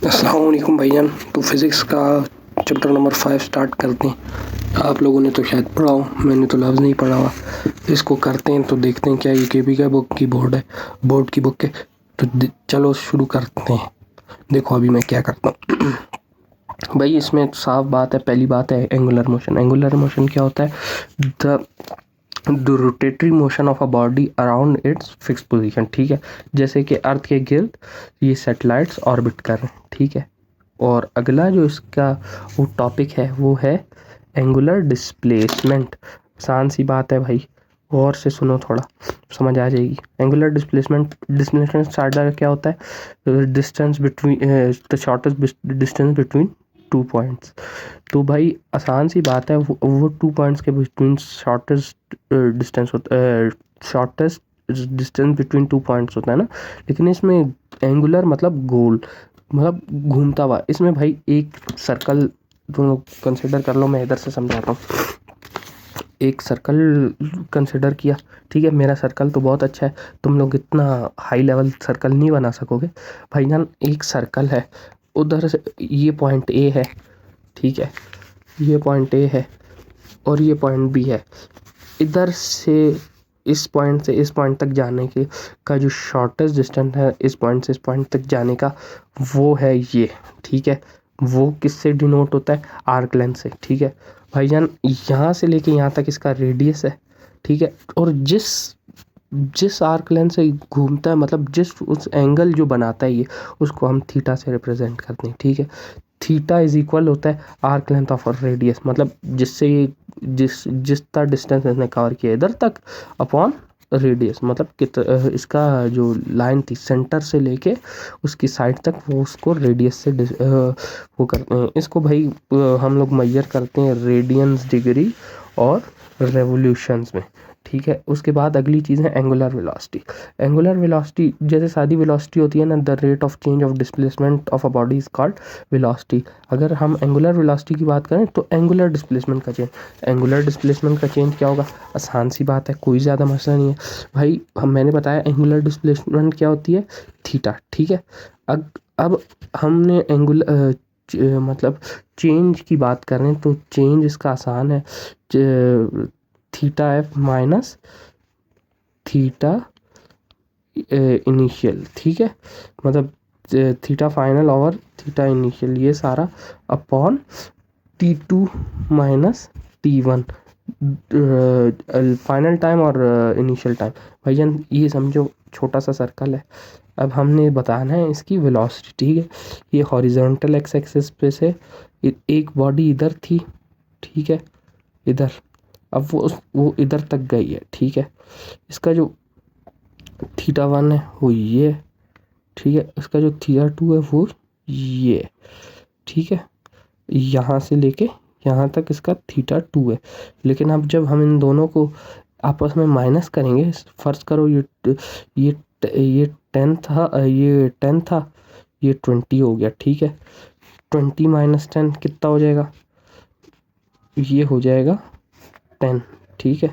अस्सलाम वालेकुम भाईजान। तो फिज़िक्स का चैप्टर नंबर 5 स्टार्ट करते हैं। आप लोगों ने तो शायद पढ़ा हो, मैंने तो लफ्ज़ नहीं पढ़ा हुआ। इसको करते हैं तो देखते हैं क्या ये केबी का बुक की बोर्ड की बुक है। तो चलो शुरू करते हैं। देखो अभी मैं क्या करता हूँ भाई, इसमें साफ बात है। पहली बात है एंगुलर मोशन। एंगुलर मोशन क्या होता है? The rotatory motion of a body around its fix position. ठीक है, जैसे कि अर्थ के गिर्द ये सैटेलाइट्स ऑर्बिट कर रहे हैं। ठीक है, और अगला जो इसका वो टॉपिक है वो है एंगुलर डिस्प्लेसमेंट। आसान सी बात है भाई, गौर से सुनो, थोड़ा समझ आ जाएगी। एंगुलर डिस्प्लेसमेंट स्टार्टर क्या होता है? Distance between the shortest distance between 2 points. तो भाई आसान सी बात है, वो 2 पॉइंट्स के बिटवीन शॉर्टेस्ट डिस्टेंस होता है। शॉर्टेस्ट डिस्टेंस बिटवीन 2 पॉइंट्स होता है ना, लेकिन इसमें एंगुलर मतलब गोल, मतलब घूमता हुआ। इसमें भाई एक सर्कल तुम लोग कंसिडर कर लो, मैं इधर से समझाता हूँ। एक सर्कल कंसिडर किया, ठीक है। मेरा सर्कल तो बहुत अच्छा है, तुम लोग इतना हाई लेवल सर्कल नहीं बना सकोगे भाईजान। एक सर्कल है, उधर से ये पॉइंट ए है, ठीक है, ये पॉइंट ए है और ये पॉइंट बी है। इधर से इस पॉइंट से इस पॉइंट तक जाने के का जो शॉर्टेस्ट डिस्टेंस है इस पॉइंट से इस पॉइंट तक जाने का, वो है ये। ठीक है, वो किससे डिनोट होता है? आर्क लेंथ से। ठीक है भाईजान, यहाँ से लेके यहाँ तक इसका रेडियस है। ठीक है, और जिस जिस आर्क लेंथ से घूमता है, मतलब जिस उस एंगल जो बनाता है ये, उसको हम थीटा से रिप्रेजेंट करते हैं। ठीक है, थीटा इज इक्वल होता है आर्क लेंथ ऑफ रेडियस, मतलब जिससे ये जितना डिस्टेंस इसने कवर किया इधर तक अपॉन रेडियस, मतलब इसका जो लाइन थी सेंटर से लेके उसकी साइड तक, वो उसको रेडियस से वो करते हैं। इसको भाई हम लोग मेजर करते हैं रेडियंस डिग्री और रेवोल्यूशंस में। ठीक है, उसके बाद अगली चीज़ है एंगुलर वेलोसिटी। एंगुलर वेलोसिटी जैसे सादी वेलोसिटी होती है ना, the rate of change of displacement of a body is called velocity. अगर हम एंगुलर वेलोसिटी की बात करें तो एंगुलर डिस्प्लेसमेंट का चेंज, एंगुलर डिस्प्लेसमेंट का चेंज क्या होगा? आसान सी बात है, कोई ज़्यादा मसला नहीं है भाई। मैंने बताया एंगुलर डिस्प्लेसमेंट क्या होती है, थीटा। ठीक है, अब हमने मतलब चेंज की बात करें तो चेंज इसका आसान है, theta F minus theta initial. ठीक है, मतलब थीटा फाइनल और थीटा इनिशियल, ये सारा upon T2 minus T1 final time और इनिशियल टाइम। भाईजान ये समझो छोटा सा सर्कल है, अब हमने बताना है इसकी वेलोसिटी। ठीक है, ये हॉरिजॉन्टल एक्स एक्सिस पे से एक बॉडी इधर थी, ठीक है, इधर। अब वो इधर तक गई है। ठीक है, इसका जो थीटा 1 है वो ये, ठीक है, इसका जो थीटा 2 है वो ये। ठीक है, यहाँ से लेके यहाँ तक इसका थीटा 2 है। लेकिन अब जब हम इन दोनों को आपस में माइनस करेंगे, फर्ज करो ये 10 था, ये 10 था, ये 20 हो गया। ठीक है, 20 माइनस 10 कितना हो जाएगा? ये हो जाएगा 10। ठीक है,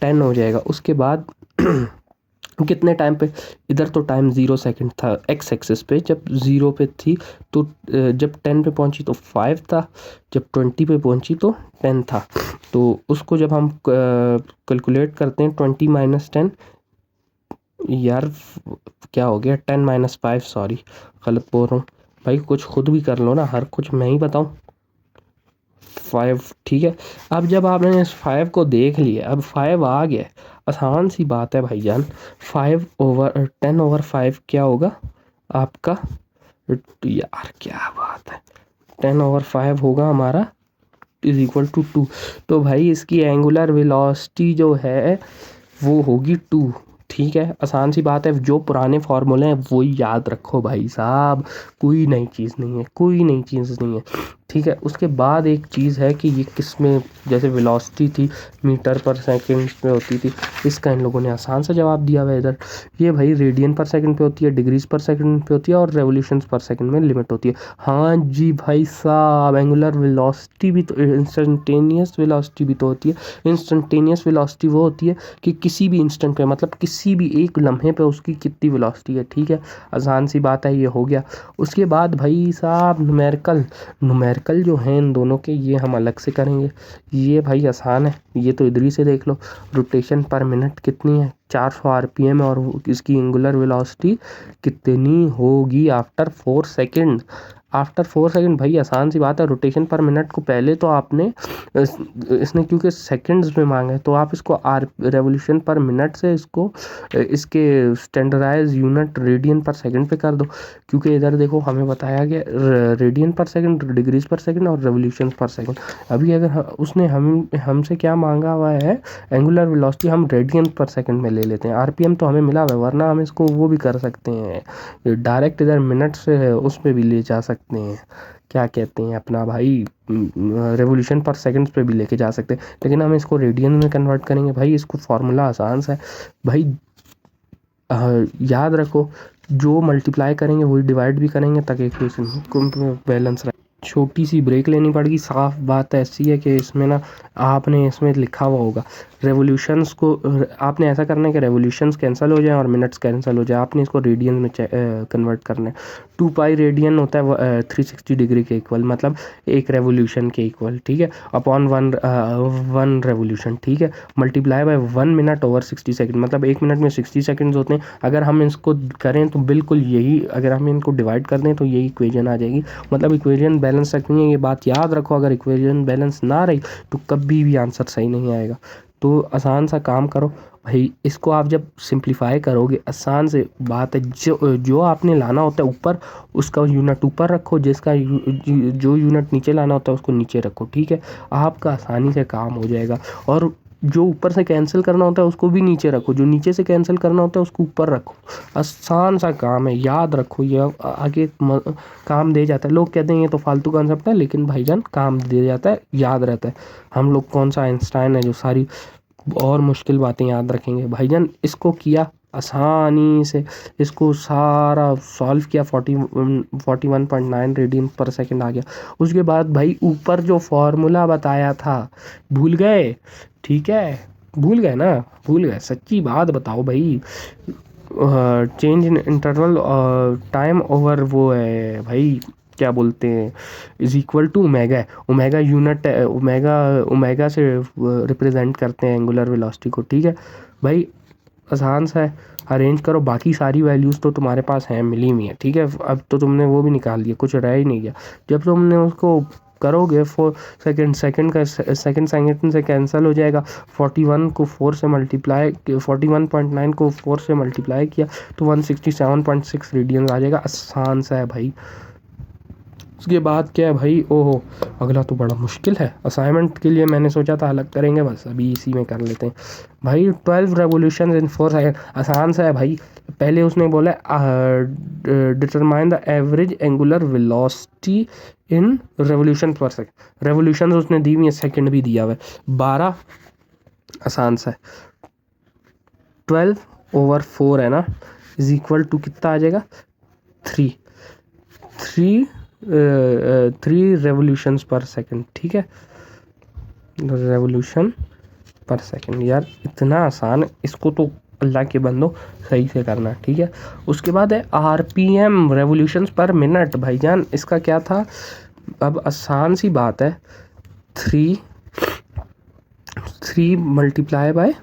10 हो जाएगा। उसके बाद कितने टाइम पे? इधर तो टाइम 0 सेकंड था एक्स एक्सिस पे, जब 0 पे थी तो जब 10 पे पहुंची तो 5 था, जब 20 पे पहुंची तो 10 था। तो उसको जब हम कैलकुलेट करते हैं 20 माइनस 10, यार क्या हो गया, 10 माइनस 5, सॉरी गलत बोल रहा हूँ भाई, कुछ खुद भी कर लो ना, हर कुछ मैं ही बताऊँ। 5। ठीक है, अब जब आपने इस 5 को देख लिया, अब 5 आ गया, आसान सी बात है भाईजान। 10/5 क्या होगा आपका? यार क्या बात है, 10/5 होगा हमारा इज इक्वल टू 2। तो भाई इसकी एंगुलर वेलोसिटी जो है वो होगी 2। ठीक है, आसान सी बात है, जो पुराने फार्मूले हैं वो याद रखो भाई साहब, कोई नई चीज़ नहीं है, कोई नई चीज़ नहीं है। ठीक है। उसके बाद एक चीज़ है कि ये किस में, जैसे वेलोसिटी थी मीटर पर सेकंड में होती थी, इसका इन लोगों ने आसान सा जवाब दिया हुआ है इधर। ये भाई रेडियन पर सेकंड पे होती है, डिग्रीज पर सेकंड पे होती है और रेवोल्यूशंस पर सेकंड में लिमिट होती है। हाँ जी भाई साहब, एंगुलर वेलोसिटी भी तो, इंस्टेंटेनियस वेलोसिटी भी तो होती है। इंस्टेंटेनियस वेलोसिटी वो होती है कि किसी भी इंस्टेंट पे, मतलब किसी भी एक लम्हे पे उसकी कितनी वेलोसिटी है, ठीक है। आसान सी बात है, ये हो गया। उसके बाद भाई साहब न्यूमेरिकल जो हैं इन दोनों के, ये हम अलग से करेंगे। ये भाई आसान है, ये तो इधर ही से देख लो। रोटेशन पर मिनट कितनी है, 400 आरपीएम, और इसकी एंगुलर वेलोसिटी कितनी होगी आफ्टर 4 सेकंड। आफ्टर 4 सेकंड भाई आसान सी बात है। रोटेशन पर मिनट को पहले तो आपने इसने क्योंकि सेकंड्स में मांगा है, तो आप इसको रेवोल्यूशन पर मिनट से इसको इसके स्टैंडर्डाइज यूनिट रेडियन पर सेकंड पे कर दो, क्योंकि इधर देखो हमें बताया गया रेडियन पर सेकंड, डिग्रीज पर सेकंड और रेवोल्यूशन पर सेकंड। अभी अगर उसने हमसे क्या मांगा हुआ है, एंगुलर वेलोसिटी, हम रेडियन पर सेकंड में ले लेते हैं। आरपीएम तो हमें मिला हुआ है, वरना हम इसको वो भी कर सकते हैं डायरेक्ट, इधर मिनट से उस पर भी ले जा सकते हैं, क्या कहते हैं अपना भाई, रेवोल्यूशन पर सेकंड्स पे भी लेके जा सकते हैं। लेकिन हम इसको रेडियन में कन्वर्ट करेंगे भाई। इसको फार्मूला आसान सा है भाई, याद रखो, जो मल्टीप्लाई करेंगे वही डिवाइड भी करेंगे, ताकि इक्वेशन को बैलेंस रहे। छोटी सी ब्रेक लेनी पड़ेगी। साफ बात ऐसी है कि इसमें ना, आपने इसमें लिखा हुआ होगा रेवोल्यूशंस को, आपने ऐसा करना है कि रेवोल्यूशंस कैंसिल हो जाए और मिनट्स कैंसिल हो जाए। आपने इसको रेडियन में कन्वर्ट करना है। 2 पाई रेडियन होता है 360 डिग्री के इक्वल, मतलब एक रेवोल्यूशन के इक्वल, ठीक है, अपॉन वन रेवोल्यूशन, ठीक है, multiply by 1 minute over 60 second, मतलब 1 मिनट में 60 सेकंड्स होते हैं। अगर हम इसको करें तो बिल्कुल यही, अगर हम इनको डिवाइड कर दें तो यही इक्वेशन आ जाएगी। मतलब इक्वेशन बैलेंस रखनी है, ये बात याद रखो। अगर इक्वेशन बैलेंस ना रही तो कभी भी आंसर सही नहीं आएगा। तो आसान सा काम करो भाई, इसको आप जब सिंप्लीफाई करोगे, आसान से बात है, जो आपने लाना होता है ऊपर, उसका यूनिट ऊपर रखो, जिसका जो यूनिट नीचे लाना होता है उसको नीचे रखो, ठीक है। आपका आसानी से काम हो जाएगा। और जो ऊपर से कैंसिल करना होता है उसको भी नीचे रखो, जो नीचे से कैंसिल करना होता है उसको ऊपर रखो। आसान सा काम है, याद रखो, ये आगे काम दे जाता है। लोग कहते हैं ये तो फालतू कॉन्सेप्ट है, लेकिन भाईजान काम दे जाता है, याद रहता है। हम लोग कौन सा आइंस्टाइन है जो सारी और मुश्किल बातें याद रखेंगे। भाईजान इसको किया आसानी से, इसको सारा सॉल्व किया, 41.9 रेडियन पर सेकंड आ गया। उसके बाद भाई ऊपर जो फॉर्मूला बताया था, भूल गए? ठीक है, भूल गए ना? भूल गए, सच्ची बात बताओ भाई। Change in interval time over वो है भाई, क्या बोलते हैं, इज इक्वल टू ओमेगा है। ओमेगा यूनिट, ओमेगा से रिप्रेजेंट करते हैं एंगुलर वेलोसिटी को, ठीक है भाई। आसान सा है, अरेंज करो। बाकी सारी वैल्यूज़ तो तुम्हारे पास हैं, मिली हुई हैं, ठीक है। अब तो तुमने वो भी निकाल दिया, कुछ रह ही नहीं गया। जब तुमने उसको करोगे 4 सेकंड सेकंड से कैंसिल हो जाएगा। 41 को 4 से मल्टीप्लाई, 41.9 को 4 से मल्टीप्लाई किया तो 167.6 रेडियन आ जाएगा। आसान सा है भाई। उसके बाद क्या है भाई, ओहो, अगला तो बड़ा मुश्किल है। असाइनमेंट के लिए मैंने सोचा था अलग करेंगे, बस अभी इसी में कर लेते हैं भाई। 12 रेवोल्यूशन इन 4 सेकंड, आसान सा है भाई। पहले उसने बोला determine the average angular velocity in revolution पर सेकंड। रेवोल्यूशन उसने दी हुई है, सेकंड भी दिया हुआ है 12। आसान सा है, 12/4 है ना, इज इक्वल टू कितना आ जाएगा, 3 रेवोल्यूशंस पर सेकंड, ठीक है, रेवोल्यूशन पर सेकंड। यार इतना आसान है, इसको तो अल्लाह के बंदो सही से करना, ठीक है। उसके बाद है आरपीएम, रेवोल्यूशंस पर मिनट। भाईजान इसका क्या था, अब आसान सी बात है, 3 multiply by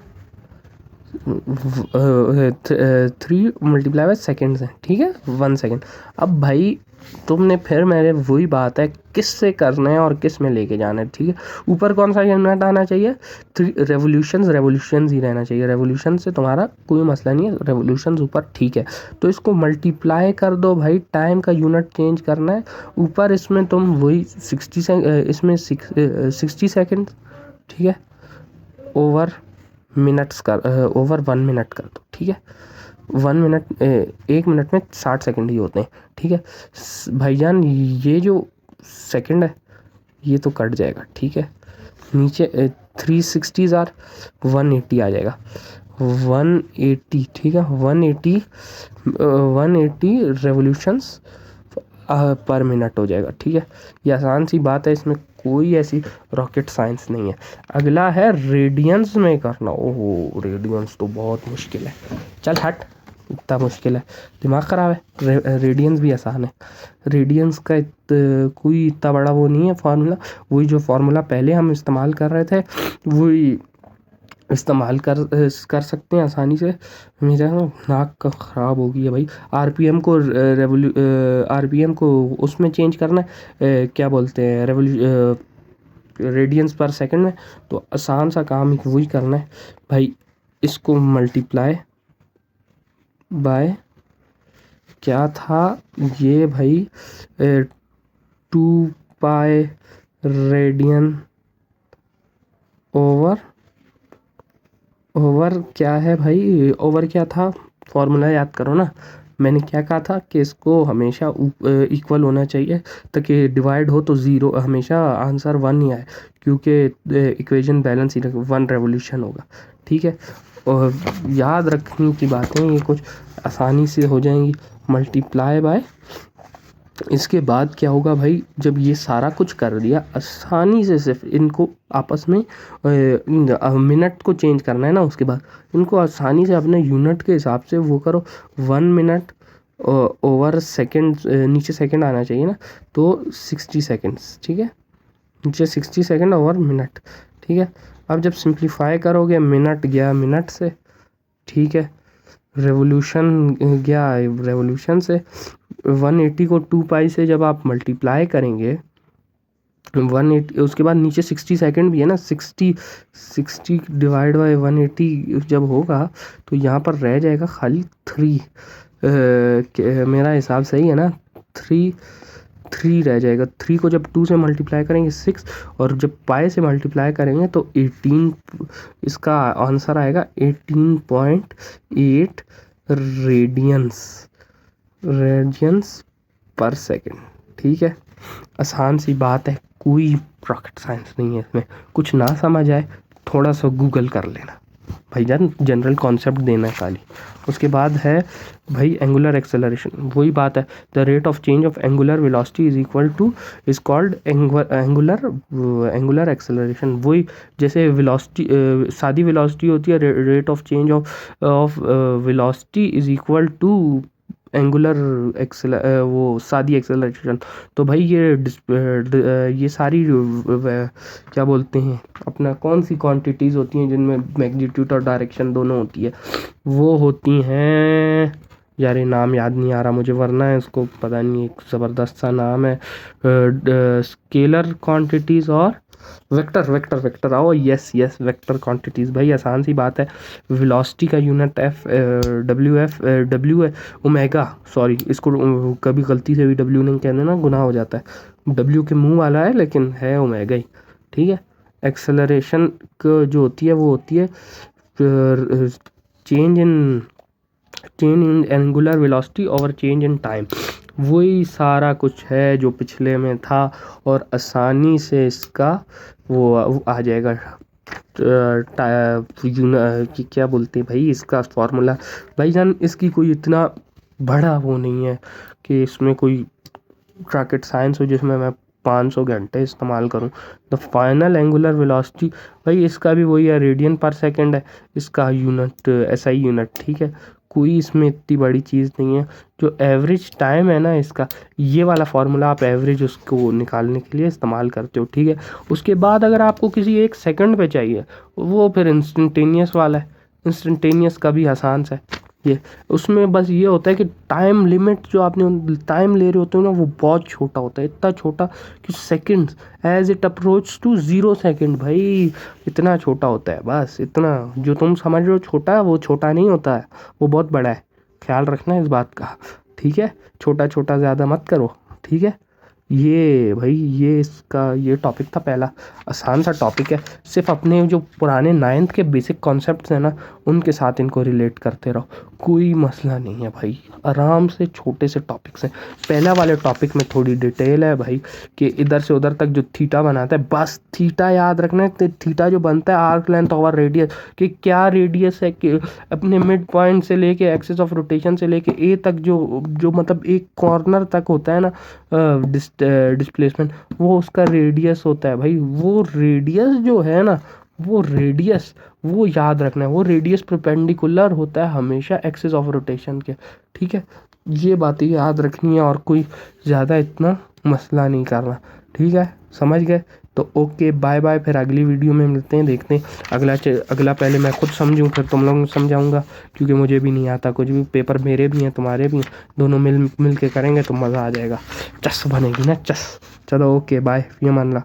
3 multiply by seconds है, ठीक है, 1 सेकेंड। अब भाई तुमने फिर मेरे वही बात है, किस से करना है और किस में लेके जाना है, ठीक है। ऊपर कौन सा यूनिट आना चाहिए, रेवोल्यूशंस ही रहना चाहिए। रेवोल्यूशन से तुम्हारा कोई मसला नहीं है, रेवोल्यूशंस ऊपर, ठीक है। तो इसको मल्टीप्लाई कर दो भाई, टाइम का यूनिट चेंज करना है ऊपर। इसमें तुम वही 60 सेकेंड, ठीक है, ओवर मिनट्स कर, ओवर 1 मिनट कर दो, ठीक है। 1 मिनट, 1 मिनट में 60 सेकंड ही होते हैं, ठीक है भाईजान। ये जो सेकंड है, ये तो कट जाएगा, ठीक है। नीचे 360 जार 180 आ जाएगा, 180, ठीक है। 180 रेवोल्यूशंस पर मिनट हो जाएगा, ठीक है। ये आसान सी बात है, इसमें कोई ऐसी रॉकेट साइंस नहीं है। अगला है रेडियंस में करना। ओहो, रेडियंस तो बहुत मुश्किल है। चल हट, इतना मुश्किल है, दिमाग ख़राब है। रेडियंस भी आसान है। रेडियंस का कोई इतना बड़ा वो नहीं है फार्मूला। वही जो फार्मूला पहले हम इस्तेमाल कर रहे थे वही इस्तेमाल कर सकते हैं आसानी से। मेरा नाक का ख़राब हो गई है भाई। आरपीएम को उसमें चेंज करना है, क्या बोलते हैं, रेडियंस पर सेकंड में। तो आसान सा काम वही करना है भाई। इसको मल्टीप्लाई बाय क्या था ये भाई, 2 पाई रेडियन ओवर क्या है भाई, ओवर क्या था, फॉर्मूला याद करो ना। मैंने क्या कहा था कि इसको हमेशा इक्वल होना चाहिए, ताकि डिवाइड हो तो ज़ीरो, हमेशा आंसर 1 ही आए, क्योंकि इक्वेशन बैलेंस ही 1 रेवोल्यूशन होगा, ठीक है। और याद रखने की बातें ये कुछ आसानी से हो जाएंगी। मल्टीप्लाई बाय, इसके बाद क्या होगा भाई, जब ये सारा कुछ कर दिया आसानी से, सिर्फ इनको आपस में मिनट को चेंज करना है ना, उसके बाद इनको आसानी से अपने यूनिट के हिसाब से वो करो। 1 मिनट ओवर सेकंड, नीचे सेकंड आना चाहिए ना, तो 60 सेकंड्स, ठीक है। नीचे 60 सेकंड ओवर मिनट, ठीक है। अब जब सिंप्लीफाई करोगे, मिनट गया मिनट से, ठीक है। रेवोल्यूशन गया रेवोल्यूशन से। 180 को 2 पाई से जब आप मल्टीप्लाई करेंगे, 180, उसके बाद नीचे 60 सेकंड भी है ना, 60 डिवाइड बाय 180 जब होगा तो यहाँ पर रह जाएगा खाली 3। मेरा हिसाब सही है ना, 3 रह जाएगा। 3 को जब 2 से मल्टीप्लाई करेंगे 6, और जब पाई से मल्टीप्लाई करेंगे तो 18, इसका आंसर आएगा 18.8 रेडियंस पर सेकंड, ठीक है। आसान सी बात है, कोई रॉकेट साइंस नहीं है इसमें। कुछ ना समझ आए थोड़ा सा गूगल कर लेना भाईजान, जनरल कॉन्सेप्ट देना है खाली। उसके बाद है भाई एंगुलर एक्सेलरेशन, वही बात है, the rate of change of angular velocity is equal to is called angular acceleration. वही जैसे वेलोसिटी, सादी वेलोसिटी होती है, rate of change of velocity is equal to angular वो सादी एक्सेलरेशन। तो भाई ये सारी क्या बोलते हैं अपना, कौन सी क्वांटिटीज़ होती हैं जिनमें मैग्नीट्यूड और डायरेक्शन दोनों होती है, वो होती हैं, यार ये नाम याद नहीं आ रहा मुझे, वरना है इसको पता नहीं, एक ज़बरदस्त सा नाम है, स्केलर क्वांटिटीज़ और वेक्टर आओ, यस वेक्टर क्वांटिटीज़। भाई आसान सी बात है, वेलोसिटी का यूनिट डब्ल्यू है, ओमेगा, सॉरी इसको कभी गलती से भी डब्ल्यू नहीं कहने ना, गुनाह हो जाता है। डब्ल्यू के मुंह वाला है लेकिन है ओमेगा ही, ठीक है। एक्सेलरेशन जो होती है वो होती है change in angular velocity over change in time. वही सारा कुछ है जो पिछले में था, और आसानी से इसका वो आ जाएगा, क्या बोलते हैं भाई इसका फॉर्मूला। भाईजान इसकी कोई इतना बड़ा वो नहीं है कि इसमें कोई रॉकेट साइंस हो जिसमें मैं 500 घंटे इस्तेमाल करूं। द फाइनल एंगुलर वेलोसिटी, भाई इसका भी वही है, रेडियन पर सेकंड है इसका यूनिट, एसआई यूनिट, ठीक है। कोई इसमें इतनी बड़ी चीज़ नहीं है। जो एवरेज टाइम है ना इसका, ये वाला फार्मूला आप एवरेज उसको निकालने के लिए इस्तेमाल करते हो, ठीक है। उसके बाद अगर आपको किसी एक सेकंड पे चाहिए, वो फिर इंस्टेंटेनियस वाला है। इंस्टेंटेनियस का भी आसान सा है ये, उसमें बस ये होता है कि टाइम लिमिट जो आपने टाइम ले रहे होते हो ना, वो बहुत छोटा होता है, इतना छोटा कि seconds as it approach to 0 second, भाई इतना छोटा होता है। बस इतना, जो तुम समझ रहे हो छोटा है वो छोटा नहीं होता है, वो बहुत बड़ा है। ख्याल रखना इस बात का, ठीक है। छोटा छोटा ज़्यादा मत करो, ठीक है। ये भाई ये इसका ये टॉपिक था पहला, आसान सा टॉपिक है। सिर्फ अपने जो पुराने 9th के बेसिक कॉन्सेप्ट्स हैं ना, उनके साथ इनको रिलेट करते रहो, कोई मसला नहीं है भाई। आराम से छोटे से टॉपिक्स हैं। पहला वाले टॉपिक में थोड़ी डिटेल है भाई, कि इधर से उधर तक जो थीटा बनाता है, बस थीटा याद रखना है। थीटा जो बनता है आर्क लेंथ ओवर रेडियस, कि क्या रेडियस है, कि अपने मिड पॉइंट से लेके एक्सिस ऑफ रोटेशन से लेके ए तक जो मतलब एक कॉर्नर तक होता है ना डिस्प्लेसमेंट, वो उसका रेडियस होता है भाई। वो रेडियस जो है ना, वो रेडियस वो याद रखना है, वो रेडियस परपेंडिकुलर होता है हमेशा एक्सिस ऑफ रोटेशन के। ठीक है, ये बातें याद रखनी है और कोई ज़्यादा इतना मसला नहीं करना। ठीक है, समझ गए? तो ओके, बाय बाय, फिर अगली वीडियो में मिलते हैं, देखते हैं अगला पहले मैं खुद समझूं फिर तुम लोगों को समझाऊंगा, क्योंकि मुझे भी नहीं आता कुछ भी। पेपर मेरे भी हैं तुम्हारे भी हैं, दोनों मिल के करेंगे तो मज़ा आ जाएगा, चस बनेगी ना चस। चलो ओके बाय, ये मान ला।